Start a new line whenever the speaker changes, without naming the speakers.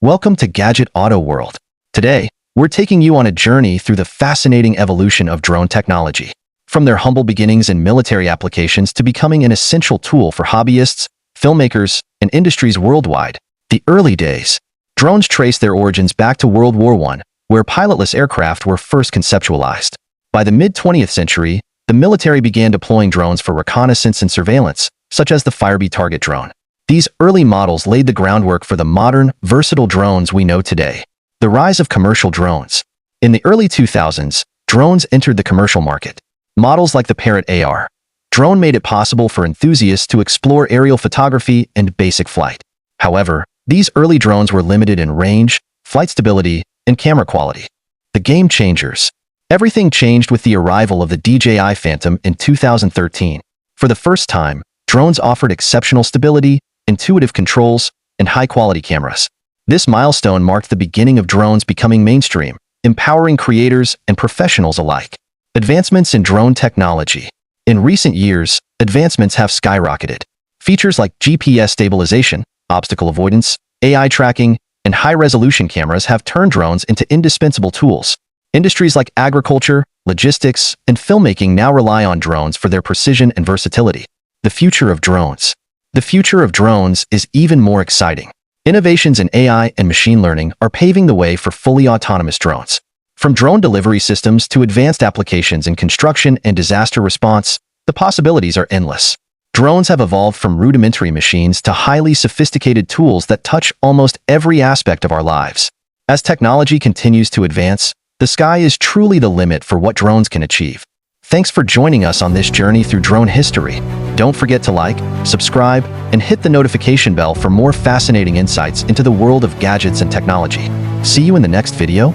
Welcome to Gadget Auto World. Today, we're taking you on a journey through the fascinating evolution of drone technology. From their humble beginnings in military applications to becoming an essential tool for hobbyists, filmmakers, and industries worldwide. The early days. Drones trace their origins back to World War I, where pilotless aircraft were first conceptualized. By the mid-20th century, the military began deploying drones for reconnaissance and surveillance, such as the Firebee target drone. These early models laid the groundwork for the modern, versatile drones we know today. The rise of commercial drones. In the early 2000s, drones entered the commercial market. Models like the Parrot AR drone made it possible for enthusiasts to explore aerial photography and basic flight. However, these early drones were limited in range, flight stability, and camera quality. The game changers. Everything changed with the arrival of the DJI Phantom in 2013. For the first time, drones offered exceptional stability, intuitive controls, and high-quality cameras. This milestone marked the beginning of drones becoming mainstream, empowering creators and professionals alike. Advancements in drone technology. In recent years, advancements have skyrocketed. Features like GPS stabilization, obstacle avoidance, AI tracking, and high-resolution cameras have turned drones into indispensable tools. Industries like agriculture, logistics, and filmmaking now rely on drones for their precision and versatility. The future of drones. The future of drones is even more exciting. Innovations in AI and machine learning are paving the way for fully autonomous drones. From drone delivery systems to advanced applications in construction and disaster response, the possibilities are endless. Drones have evolved from rudimentary machines to highly sophisticated tools that touch almost every aspect of our lives. As technology continues to advance, the sky is truly the limit for what drones can achieve. Thanks for joining us on this journey through drone history. Don't forget to like, subscribe, and hit the notification bell for more fascinating insights into the world of gadgets and technology. See you in the next video.